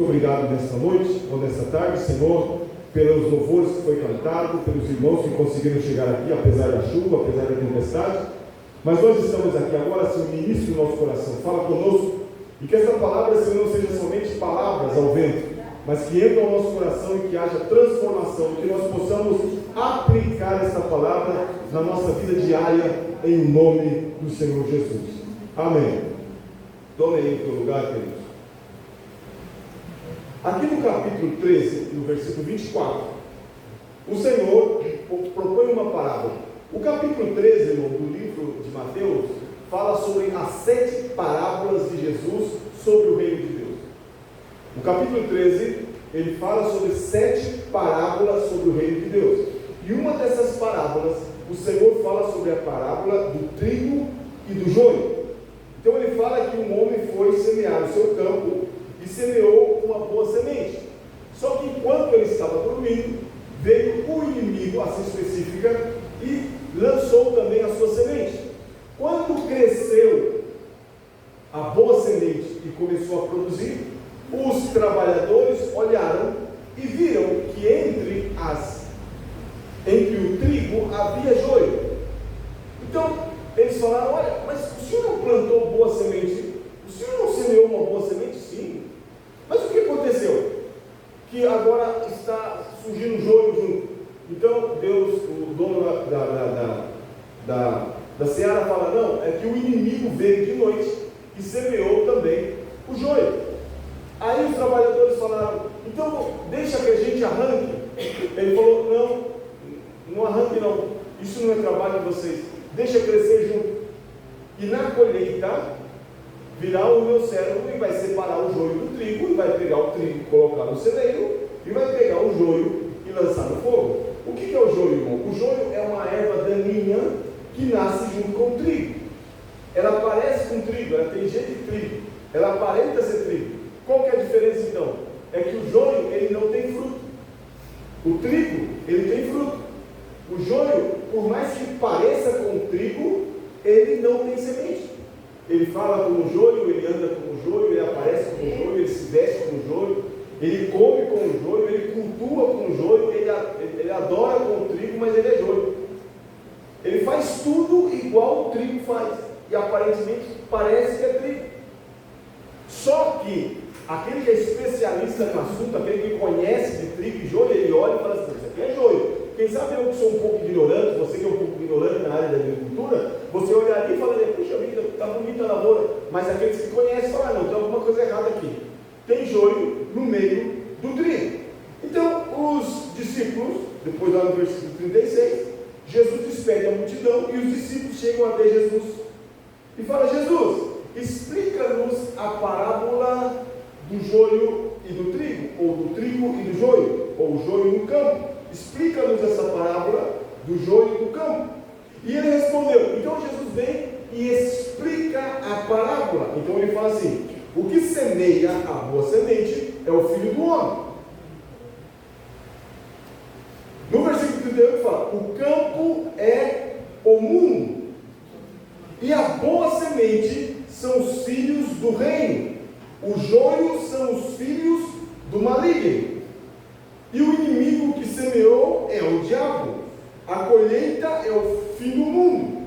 Obrigado nesta noite, ou nesta tarde, Senhor, pelos louvores que foi cantado, pelos irmãos que conseguiram chegar aqui, apesar da chuva, apesar da tempestade. Mas nós estamos aqui agora, Senhor, ministro do nosso coração. Fala conosco e que essa palavra, Senhor, não seja somente palavras ao vento, mas que entre ao nosso coração e que haja transformação, que nós possamos aplicar essa palavra na nossa vida diária, em nome do Senhor Jesus. Amém. Tome aí o teu lugar, queridos. Aqui no capítulo 13, no versículo 24, o Senhor propõe uma parábola. O capítulo 13, irmão, do livro de Mateus, fala sobre as 7 parábolas de Jesus sobre o reino de Deus. O capítulo 13, ele fala sobre 7 parábolas sobre o reino de Deus. E uma dessas parábolas, o Senhor fala sobre a parábola do trigo e do joio. Então ele fala que um homem foi semear o seu campo e semeou uma boa semente. Só que enquanto ele estava dormindo, veio o inimigo, assim específica, e lançou também a sua semente. Quando cresceu a boa semente e começou a produzir, os trabalhadores olharam e viram que entre o trigo havia joio. Então eles falaram: olha, mas o senhor não plantou boa semente? O senhor não semeou uma boa semente? Sim. Mas o que aconteceu? Que agora está surgindo joio junto. Então Deus, o dono da seara, fala: não, é que o inimigo veio de noite e semeou também o joio. Aí os trabalhadores falaram: então deixa que a gente arranque. Ele falou: não arranque não, isso não é trabalho de vocês, deixa crescer junto. E na colheita virá o meu servo e vai separar o joio do trigo, e vai pegar o trigo e colocar no celeiro, e vai pegar o joio e lançar no fogo. O que é o joio, irmão? O joio é uma erva daninha que nasce junto com o trigo. Ela parece com trigo, ela tem jeito de trigo, ela aparenta ser trigo. Qual que é a diferença então? É que o joio, ele não tem fruto. O trigo, ele tem fruto. O joio, por mais que pareça com o trigo, ele não tem semente. Ele fala como o joio, ele anda como o joio, ele aparece como o joio, ele se veste como o joio, ele come com o joio, ele cultua com o joio, ele adora com o trigo, mas ele é joio. Ele faz tudo igual o trigo faz, e aparentemente parece que é trigo. Só que aquele que é especialista no assunto, aquele que conhece de trigo e joio, ele olha e fala assim: isso aqui é joio. Quem sabe eu que sou um pouco ignorante, você que é um pouco ignorante na área da agricultura, você olharia e falaria: puxa vida, está bonita a lavoura. Mas aqueles que conhecem falam: não, tem alguma coisa errada aqui. Tem joio no meio do trigo. Então os discípulos, depois lá no versículo 36, Jesus despede a multidão e os discípulos chegam até Jesus e falam: Jesus, explica-nos a parábola do joio e do trigo, ou do trigo e do joio, ou o joio no campo. Explica-nos essa parábola do joio e do campo. E ele respondeu. Então Jesus vem e explica a parábola. Então ele fala assim: o que semeia a boa semente é o Filho do Homem. No versículo 38 ele fala: o campo é o mundo, e a boa semente são os filhos do reino, os joios são os filhos do maligno, e o inimigo que semeou é o diabo. A colheita é o fim do mundo,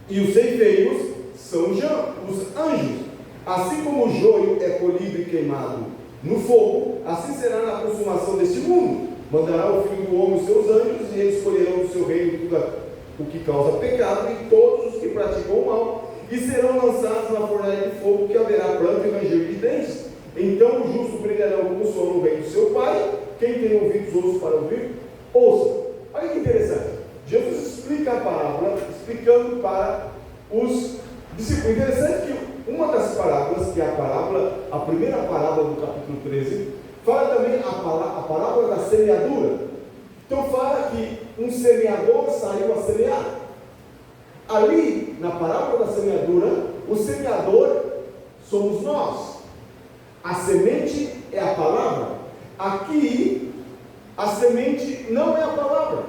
e os ceifeiros são os anjos. Assim como o joio é colhido e queimado no fogo, assim será na consumação deste mundo. Mandará o Filho do Homem os seus anjos, e eles escolherão do seu reino tudo o que causa pecado e todos os que praticam o mal, e serão lançados na fornalha de fogo, que haverá pranto e ranger de dentes. Então os justos brilharão como o sol no reino do seu Pai. Quem tem ouvidos ouços para ouvir, ouça. Olha que interessante. Jesus explica a parábola, explicando para os discípulos. Interessante que uma das parábolas, que é a primeira parábola do capítulo 13, fala também a parábola da semeadura. Então fala que um semeador saiu a semear. Ali, na parábola da semeadura, o semeador somos nós. A semente é a palavra. Aqui, a semente não é a palavra,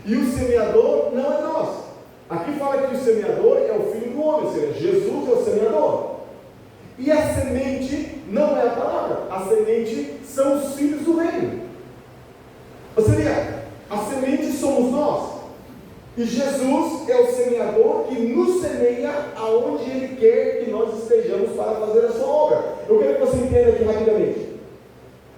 e o semeador não é nós. Aqui fala que o semeador é o Filho do Homem, ou seja, Jesus é o semeador. E a semente não é a palavra, a semente semente são os filhos do reino. Ou seja, a semente somos nós. E Jesus é o semeador que nos semeia aonde Ele quer que nós estejamos para fazer a sua obra. Eu quero que você entenda aqui rapidamente.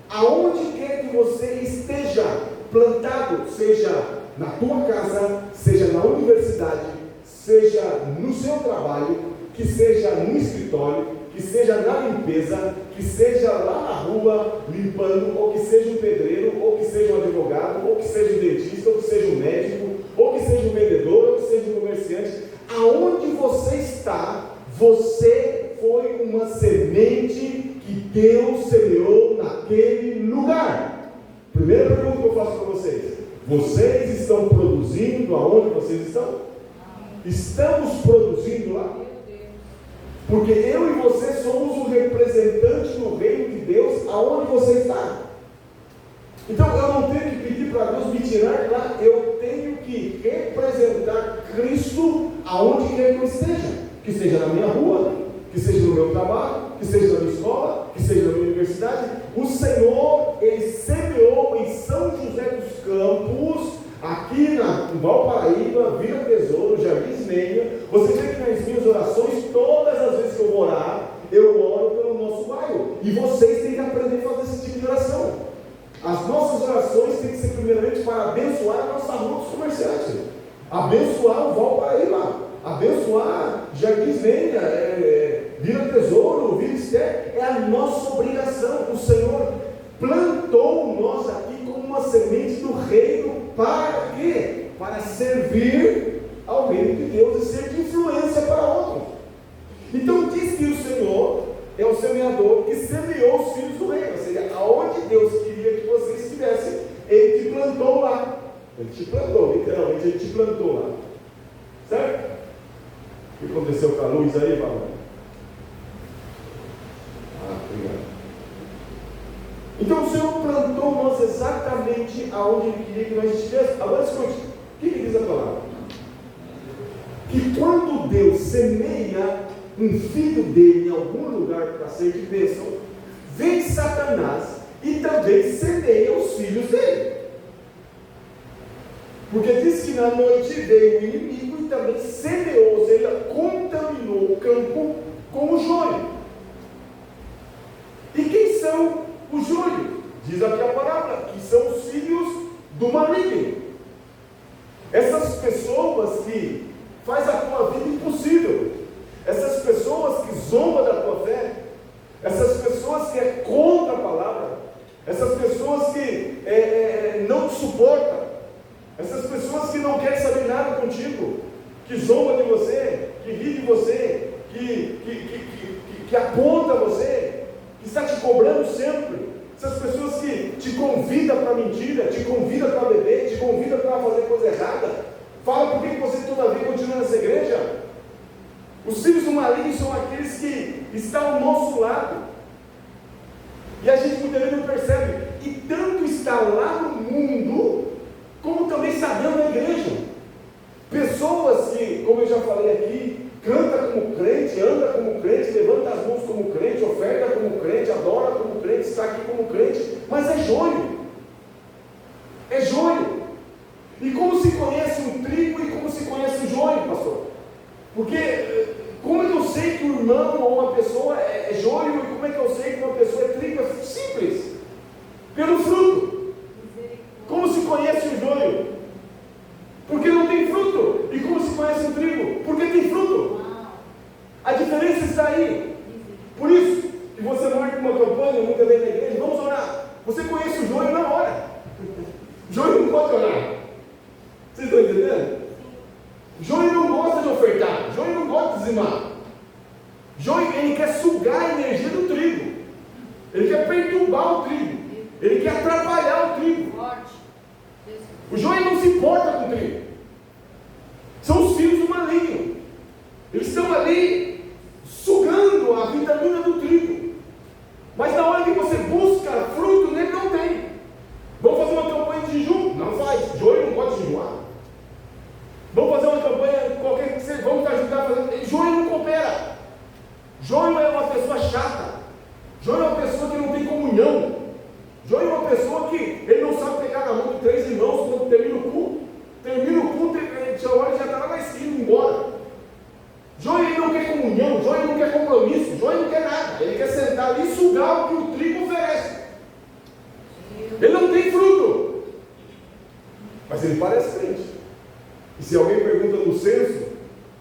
Aonde quer que você esteja plantado, seja na tua casa, seja na universidade, seja no seu trabalho, que seja no escritório, que seja na limpeza, que seja lá na rua limpando, ou que seja um pedreiro, ou que seja um advogado, ou que seja um dentista, ou que seja um médico, ou que seja um vendedor, ou que seja um comerciante, aonde você está, você foi uma semente que Deus semeou naquele lugar. Primeira pergunta que eu faço para vocês: vocês estão produzindo aonde vocês estão? Estamos produzindo lá? Porque eu e você somos um representante do reino de Deus aonde você está. Então eu não tenho que pedir para Deus me tirar de lá, eu tenho que representar Cristo aonde quer que eu esteja. Que seja na minha rua, que seja no meu trabalho, que seja na minha escola, que seja na minha universidade. O Senhor, Ele semeou em São José dos Campos, aqui em Valparaíba, Vila Tesouro, Jardim Ismênia. Você vê que nas minhas orações, todas as vezes que eu vou orar, eu oro pelo nosso bairro. E vocês têm que aprender a fazer esse tipo de oração. As nossas orações têm que ser primeiramente para abençoar a nossa rua dos comerciantes, abençoar o Valparaíba, abençoar Jardim Ismênia, Vila Tesouro, Vila Esther. É a nossa obrigação. O Senhor plantou nós aqui como uma semente do reino. Para quê? Para servir ao reino de Deus e ser de influência para outros. Então diz que o Senhor é o semeador que semeou os filhos do reino. Ou seja, aonde Deus queria que você estivesse, Ele te plantou lá. Ele te plantou, literalmente Ele te plantou lá. Certo? O que aconteceu com a luz aí, Paulo? Obrigado. Então o Senhor plantou nós exatamente aonde Ele queria que nós estivéssemos. Agora escute, o que diz a palavra? Que quando Deus semeia um filho dele em algum lugar para ser de bênção, vem Satanás e também semeia os filhos dele. Porque diz que na noite veio o inimigo e também semeou, ou seja, contaminou o campo com o joio. E quem são o joio? Diz aqui a palavra, que são os filhos do maligno. Essas pessoas que faz a tua vida impossível, essas pessoas que zombam da tua fé, essas pessoas que é contra a palavra, essas pessoas que não te suportam, essas pessoas que não querem saber nada contigo, que zombam de você, que ri de você, que aponta você, que está te cobrando sempre, essas pessoas que te convidam para mentira, te convidam para beber, te convidam para fazer coisa errada, fala por que você todavia continua nessa igreja. Os filhos do maligno são aqueles que estão ao nosso lado, e a gente muitas vezes não percebe, e tanto está lá no mundo, como também está dentro da igreja. Pessoas que, como eu já falei aqui, canta como crente, anda como crente, levanta as mãos como crente, oferta como crente, adora como crente, está aqui como crente, mas é joio. É joio. E como se conhece um trigo e como se conhece um joio, pastor? Porque como é que eu sei que um irmão ou uma pessoa é joio e como é que eu sei que uma pessoa é trigo? É simples. Pelo fruto. Como se conhece o joio? Porque não tem fruto. E como se conhece o trigo? Porque tem fruto. A diferença está aí. Por isso que você marca uma campanha, muita vez na igreja, vamos orar. Você conhece o joio na hora. Joio não pode orar. Vocês estão entendendo? Joio não gosta de ofertar. Joio não gosta de dizimar. Joio, ele quer sugar a energia do trigo. Ele quer perturbar o trigo. Ele quer atrapalhar o trigo. O joio não se importa com o trigo. São os filhos do maligno. Eles estão ali sugando a vitamina do trigo. Mas na hora que você busca fruto nele, não tem. Vamos fazer uma campanha de jejum? Não faz. Joio não pode jejuar. Vamos fazer uma campanha qualquer que seja. Vamos ajudar a fazer. Joio não coopera. Joio é uma pessoa chata. Joio é uma pessoa que não tem comunhão. Mas ele parece crente. E se alguém pergunta no censo,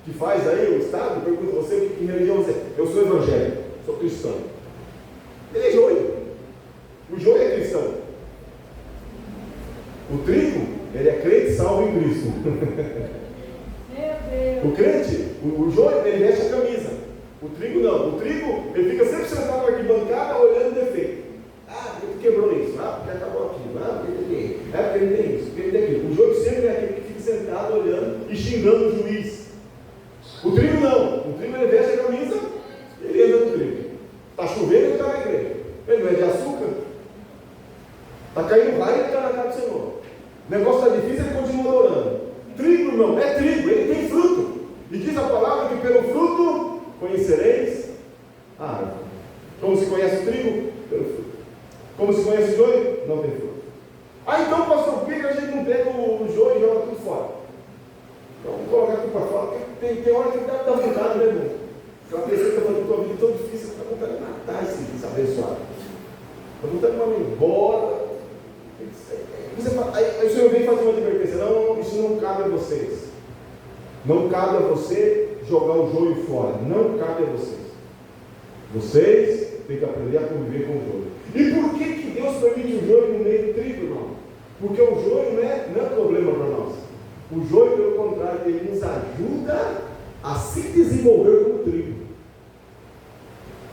que faz aí o Estado, pergunta você que religião você é. Eu sou evangélico, sou cristão. Ele é joio. O joio é cristão. O trigo, ele é crente salvo em Cristo. O crente, o joio, ele veste a camisa. O trigo não. O trigo, ele fica sempre sentado na arquibancada olhando o defeito. Ah, porque tu quebrou isso. Ah, porque acabou aquilo. Ah, porque ele tem isso. Porque ele tem aquilo. O joio sempre é aquele que fica sentado olhando e xingando o juiz. O trigo não. O trigo, ele veste a camisa e ele anda no trigo. Está chovendo, ele está na igreja. Ele não é de açúcar. Está caindo raio, ele está na casa do Senhor. O negócio está difícil, ele continua orando. Trigo, irmão, é trigo, ele tem fruto. E diz a palavra que pelo fruto conhecereis a árvore. Como se conhece o trigo? Pelo fruto. Como se conhece o joio? Não tem fruto. Ah, então, pastor, por que a gente não pega o joio e joga tudo fora? Então, vamos colocar tudo para fora, porque tem hora que dá vontade, né, irmão? Aquela pessoa que está fazendo a tua vida tão difícil, está vontade de matar esse abençoado. Está vontade de mandar embora. Aí o Senhor vem fazer uma advertência. Não, isso não cabe a vocês. Não cabe a você jogar o joio fora. Não cabe a vocês. Vocês têm que aprender a conviver com o joio. E por que Deus permite o joio no meio do trigo, irmão? Porque o joio não é problema para nós. O joio, pelo contrário, ele nos ajuda a se desenvolver como trigo.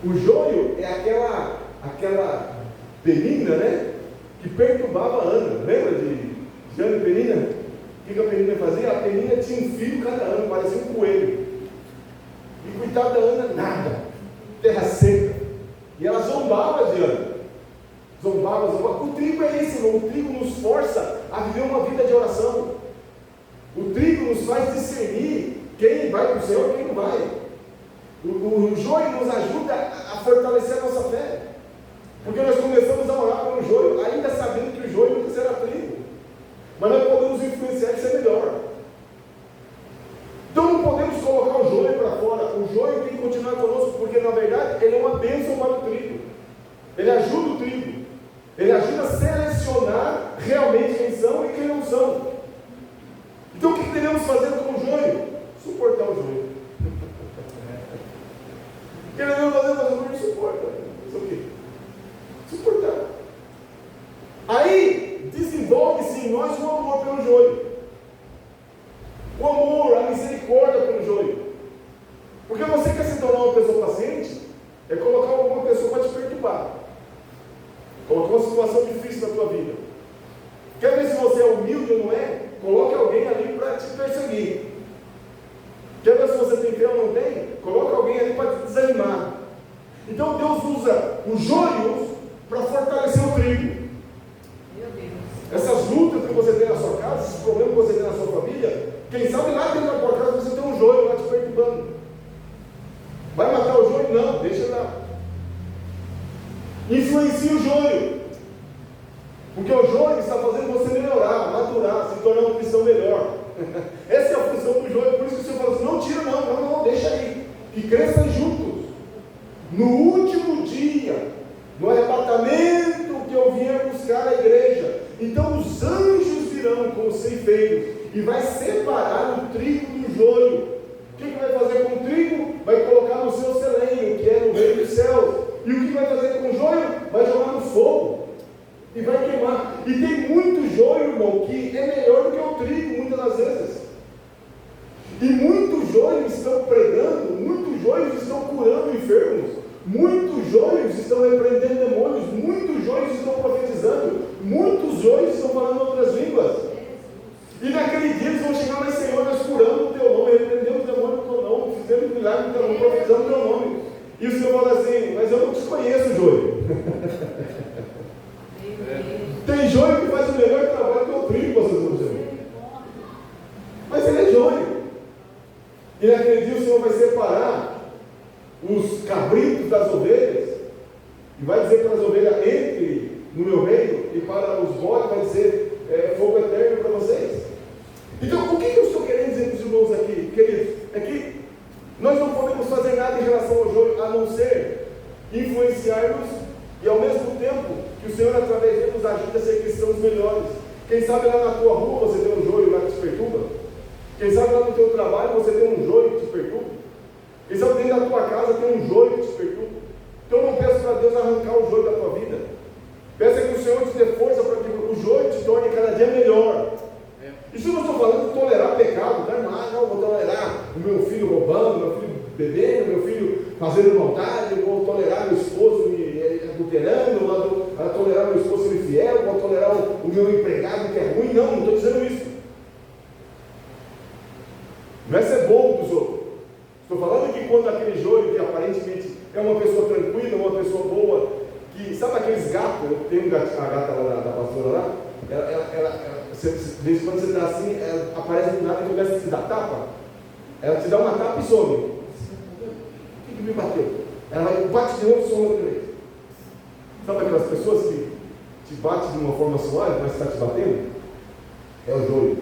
O joio é aquela Penina, né? Que perturbava a Ana. Lembra de Jana e Penina? O que a Penina fazia? A Penina tinha um filho cada ano, parecia um coelho. E coitada da Ana, nada. Terra seca. E ela zombava de Ana. Zombava. O trigo é isso, irmão. O trigo nos força a viver uma vida de oração. O trigo nos faz discernir quem vai para o Senhor e quem não vai. O joio nos ajuda a fortalecer a nossa fé. Porque nós começamos a orar pelo joio, ainda sabendo que o joio nunca será trigo. Mas nós podemos influenciar e ser melhor. Então não podemos colocar o joio para fora. O joio tem que continuar conosco, porque na verdade ele é uma bênção para o trigo. Ele ajuda o trigo. Ele ajuda a selecionar realmente quem são e quem não são. Então o que devemos fazer com o joio? Suportar o joio. O que devemos fazer com o joio? Suporta. Isso o quê? Suportar. Aí desenvolve-se em nós o amor pelo joio. O amor, a misericórdia pelo joio. Porque você quer se tornar uma pessoa paciente, é colocar alguma pessoa para te perturbar. Colocar uma situação difícil na tua vida. Quer ver se você é humilde ou não é? Coloque alguém ali para te perseguir. Quer ver se você tem fé ou não tem? Coloque alguém ali para te desanimar. Então Deus usa os joios para fortalecer o trigo. Meu Deus. Essas lutas que você tem na sua casa, esses problemas que você tem na sua família, quem sabe lá dentro da tua casa você tem um joio lá te perturbando. Vai matar o joio? Não, deixa lá. Influencia o joio. Porque o joio está fazendo você melhorar, maturar, se tornar um cristão melhor. Essa é a função do joio. Por isso que o Senhor fala assim, não tira não, deixa aí. Que cresçam juntos. No último dia, no arrebatamento que eu vier buscar a igreja, então os anjos virão com os ceifeiros e vai separar o trigo do joio. O que vai fazer com o trigo? Vai colocar no seu celeiro, que é no reino dos céus. E o que vai fazer com o joio? Vai jogar no fogo e vai queimar. E tem muito joio, irmão, que é melhor do que o trigo, muitas das vezes. E muitos joios estão pregando, muitos joios estão curando enfermos. Muitos joios estão repreendendo demônios, muitos joios estão profetizando, muitos joios estão falando outras línguas. E naquele dia eles vão chegar, mas Senhor, nós curamos o teu nome, repreendemos o demônio no teu nome, fizemos milagre no teu nome, profetizamos o teu nome. E o Senhor fala assim, mas eu não desconheço, joio. Tem joio que faz o melhor trabalho que o trigo, vocês vão dizer. Mas ele é joio. E naquele dia o Senhor vai separar os cabritos das ovelhas, e vai dizer para as ovelhas, entre no meu reino, e para os bodes vai dizer, fogo eterno para vocês. Então, o que eu estou querendo dizer para os irmãos aqui, queridos? É que nós não podemos fazer nada em relação ao joio, a não ser influenciar-nos, e ao mesmo tempo, que o Senhor através dele nos ajude a ser cristãos melhores. Quem sabe lá na tua rua você tem um joio lá que te perturba. Quem sabe lá no teu trabalho você tem um joio que te perturba. Quem sabe dentro da tua casa tem um joio que te perturba. Então não peça para Deus arrancar o joio da tua vida. Peça que o Senhor te dê força para que o joio te torne cada dia melhor. Isso eu não estou falando de tolerar pecado, não vou tolerar o meu filho roubando, meu filho bebendo, meu filho fazendo maldade, eu vou tolerar meu esposo me adulterando, vou tolerar meu esposo ser infiel, vou tolerar o meu empregado que é ruim. Não estou dizendo isso. Não é ser bom dos outros. Estou falando que quando aquele joio que aparentemente é uma pessoa tranquila, uma pessoa boa, que sabe aqueles gatos, tem a gata lá da pastora lá, de vez em quando você está assim, ela aparece do nada e começa a te dar tapa. Ela te dá uma tapa e some. O que me bateu? Ela vai, bate de novo e some outra vez. Sabe aquelas pessoas que te batem de uma forma suave, mas está te batendo? É o joio.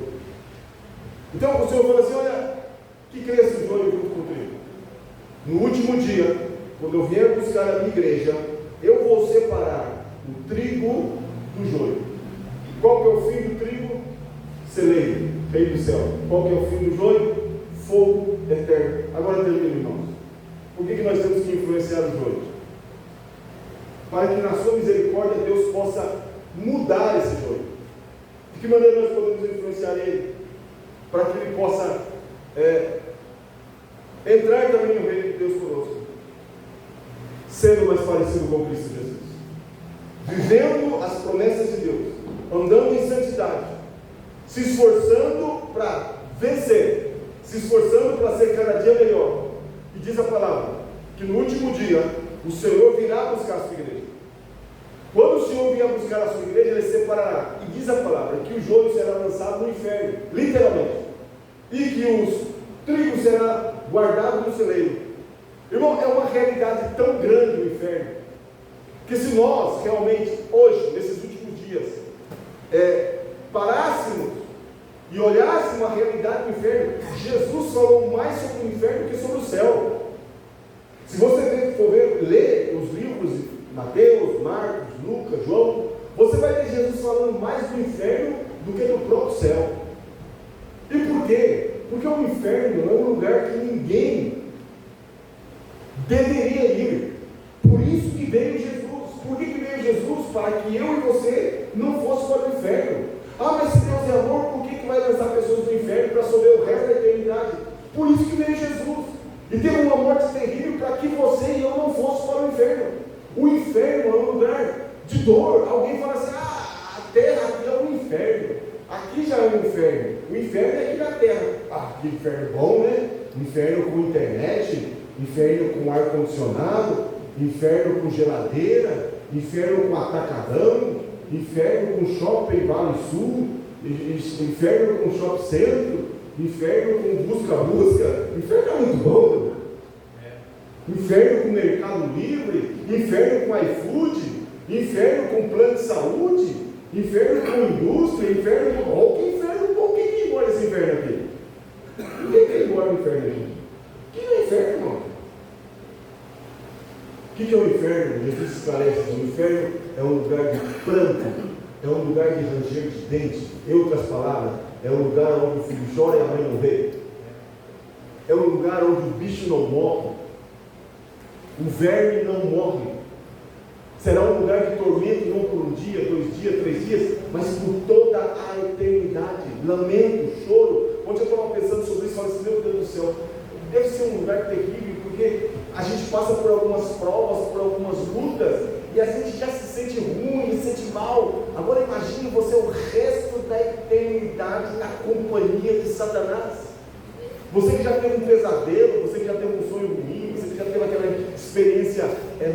Então o Senhor falou assim: olha, que cresça o joio junto com o trigo. No último dia, quando eu vier buscar a minha igreja, eu vou separar o trigo do joio. Qual que é o fim do trigo? Celeiro, rei do céu. Qual que é o fim do joio? Fogo eterno. Agora termino, irmãos. Por que nós temos que influenciar o joio? Para que na sua misericórdia Deus possa mudar esse joio. De que maneira nós podemos influenciar ele? Para que ele possa entrar também no reino de Deus conosco, sendo mais parecido com Cristo Jesus, vivendo as promessas de Deus, andando em santidade, se esforçando para vencer, se esforçando para ser cada dia melhor. E diz a palavra que no último dia o Senhor virá buscar a sua igreja. Quando o Senhor vier buscar a sua igreja, Ele separará. E diz a palavra que o joio será lançado no inferno, literalmente, e que o trigo será guardado no celeiro. Irmão, é uma realidade tão grande o inferno, que se nós realmente, hoje, nesses últimos dias, parássemos e olhássemos a realidade do inferno, Jesus falou mais sobre o inferno que sobre o céu. Se você for ler os livros de Mateus, Marcos, Lucas, João, você vai ver Jesus falando mais do inferno do que do próprio céu. E por quê? Porque o inferno é um lugar que ninguém deveria ir. Por isso que veio Jesus. Por que veio Jesus? Para que eu e você não fosse para o inferno. Ah, mas se Deus é amor, por que vai lançar pessoas do inferno para sofrer o resto da eternidade? Por isso que veio Jesus. E teve uma morte terrível para que você e eu não fosse para o inferno. O inferno é um lugar de dor. Alguém fala assim: ah, a terra aqui é um inferno. Aqui já é um inferno. O inferno é aqui na terra. Ah, que inferno bom, né? Inferno com internet, inferno com ar-condicionado, inferno com geladeira, inferno com atacadão, inferno com shopping Vale Sul, inferno com shopping centro, inferno com busca-busca. Inferno é muito bom. Inferno com Mercado Livre, inferno com iFood, inferno com plano de saúde, inferno com indústria, inferno com... Oh, que inferno bom! Quem mora nesse inferno aqui? Quem mora no inferno aqui? Quem é o inferno, irmão? O que é o inferno? Jesus esclarece: o inferno é um lugar de pranto, é um lugar de ranger de dentes. Em outras palavras, é um lugar onde o filho chora e a mãe não vê. É um lugar onde o bicho não morre, o verme não morre. Será um lugar de tormento, não por um dia, 2 dias, 3 dias, mas por toda a eternidade. Lamento, choro. Ontem eu estava pensando sobre isso e falei assim: meu Deus do céu, deve ser um lugar terrível, porque a gente passa por algumas provas, por algumas lutas, e a gente já se sente ruim, se sente mal. Agora imagine você o resto da eternidade na companhia de Satanás. Você que já teve um pesadelo, você que já teve um sonho ruim, você que já teve aquela experiência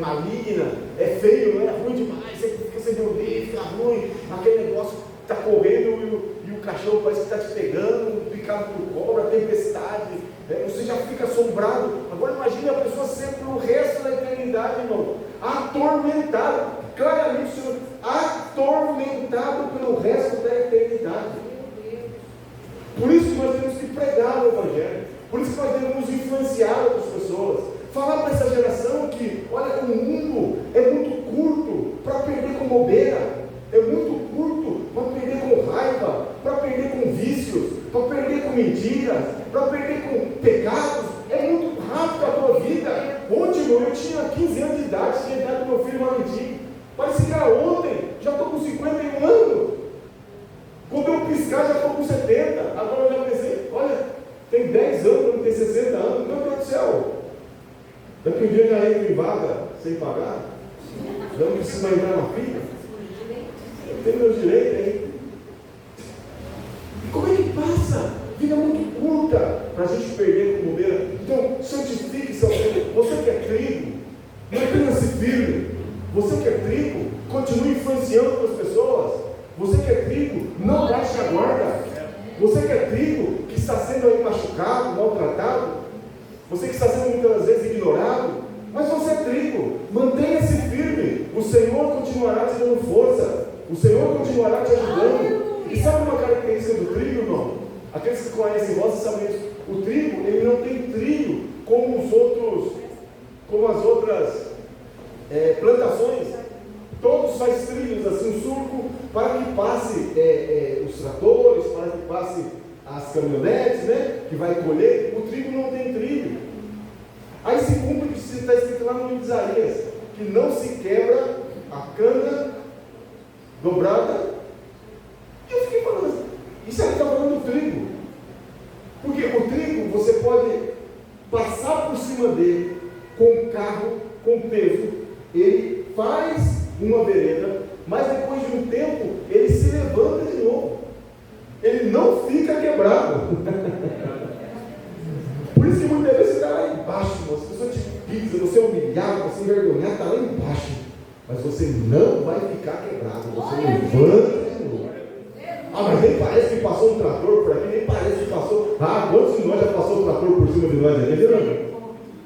maligna, é feio, não é ruim demais, você fica sem dormir, fica ruim, aquele negócio está correndo e o cachorro parece que está te pegando, picado por cobra, tempestade, você já fica assombrado. Agora imagine a pessoa ser pelo resto da eternidade, irmão, atormentado, claramente, Senhor, atormentado pelo resto da eternidade. Por isso que nós temos que pregar o Evangelho, por isso que nós devemos influenciar outras pessoas, falar para essa geração que, olha, o mundo é muito curto para perder com bobeira, é muito curto para perder com raiva. um dia já entra em vaga sem pagar? Não precisa entrar na fila? Eu tenho meus direitos aí. E como é que passa? Vida muito curta para a gente perder como bobeira. Então, santifique-se ao Senhor. Você que é trigo, mantenha-se firme. Você que é trigo, continue influenciando outras pessoas. Você que é trigo, não baixe a guarda. Você que é trigo, que está sendo aí machucado, maltratado. Você que está sendo muitas vezes ignorado. Mas você é trigo, mantenha-se firme. O Senhor continuará te dando força. O Senhor continuará te ajudando. E sabe uma característica do trigo, irmão? Aqueles que conhecem roça sabem isso. O trigo, ele não tem trilho como os outros, como as outras plantações. Todos fazem trilhos, assim, um surco, para que passe os tratores, para que passe as caminhonetes, né? Que vai colher. O trigo não tem trilho. Aí se cumpre o que está escrito lá no livro de Isaías, que não se quebra a cana dobrada. E eu fiquei falando assim, isso aqui está falando do trigo. Porque o trigo, você pode passar por cima dele com carro, com peso, ele faz uma vereda, mas depois de um tempo, ele se levanta de novo. Ele não fica quebrado. Por isso que muitas vezes você está lá embaixo, as pessoas te pisam, você é humilhado, você é envergonhado, está lá embaixo. Mas você não vai ficar quebrado, você levanta de novo. Ah, mas nem parece que passou um trator por aqui, nem parece que passou. Ah, quantos de nós já passou o trator por cima de nós aqui?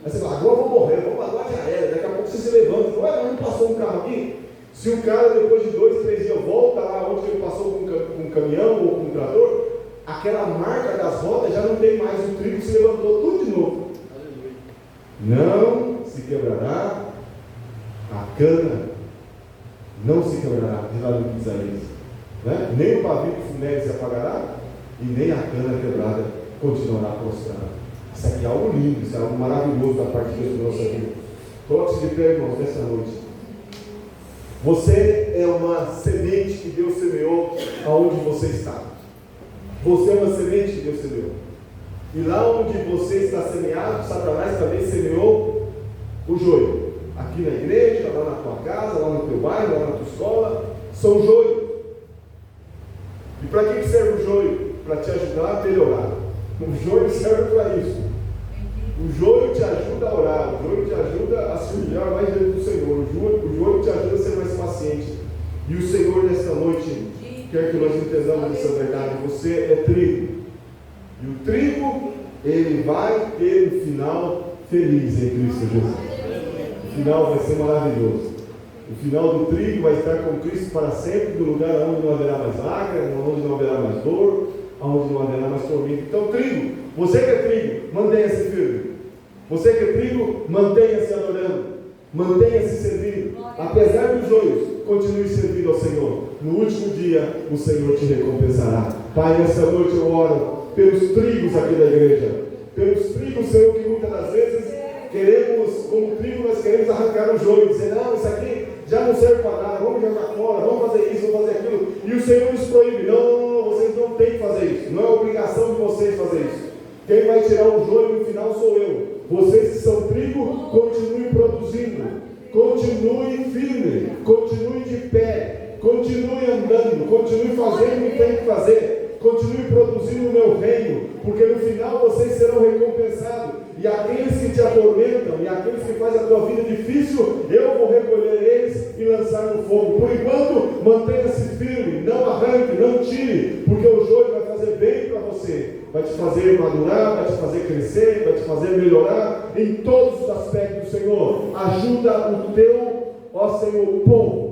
Aí você fala, agora eu vou morrer, agora já era. Daqui a pouco você se levanta, ué, mas não passou um carro aqui? Se o cara depois de 2, 3 dias volta lá onde ele passou com um caminhão ou com um trator, aquela marca das rodas já não tem mais, o trigo se levantou tudo de novo. Não se quebrará a cana, não se quebrará, diz lá no livro de Isaías, né? Nem o pavio que fumega se apagará, e nem a cana quebrada continuará prostrada. Isso aqui é algo lindo, isso é algo maravilhoso da parte de Deus na nossa vida. Coloque-se de pé, irmãos, nessa noite. Você é uma semente que Deus semeou aonde você está. Você é uma semente que Deus semeou. E lá onde você está semeado, Satanás também semeou o joio. Aqui na igreja, lá na tua casa, lá no teu bairro, lá na tua escola, são joio. E para que serve o joio? Para te ajudar a melhorar. O joio serve para isso. O joio te ajuda a orar, o joio te ajuda a se humilhar mais diante do Senhor, o joio te ajuda a ser mais paciente. E o Senhor nesta noite quer que nós entendamos essa verdade. Você é trigo, e o trigo, ele vai ter um final feliz em Cristo Jesus. O final vai ser maravilhoso. O final do trigo vai estar com Cristo para sempre, no lugar onde não haverá mais lágrimas, onde não haverá mais dor, onde não haverá mais tormento. Então, trigo, você que é trigo, mantenha-se firme. Você que é trigo, mantenha-se adorando, mantenha-se servindo. Apesar dos joios, continue servindo ao Senhor. No último dia, o Senhor te recompensará. Pai, nessa noite eu oro pelos trigos aqui da igreja. Pelos trigos, Senhor, que muitas das vezes queremos, como trigo, nós queremos arrancar o joio, dizer, não, isso aqui já não serve para nada, vamos jogar fora, vamos fazer isso, vamos fazer aquilo. E o Senhor nos proíbe, não, vocês não têm que fazer isso. Não é obrigação de vocês fazer isso. Quem vai tirar o joio no final sou eu. Vocês que são trigo, continuem produzindo, continue firme, continue de pé, continue andando, continue fazendo o que tem que fazer, continue produzindo o meu reino, porque no final vocês serão recompensados. E aqueles que te atormentam, e aqueles que fazem a tua vida difícil, eu vou recolher eles e lançar no fogo. Por enquanto, mantenha-se firme, não arranque, não tire, porque o joio vai fazer bem para você. Vai te fazer madurar, vai te fazer crescer, vai te fazer melhorar em todos os aspectos, Senhor. Ajuda o teu, ó Senhor, povo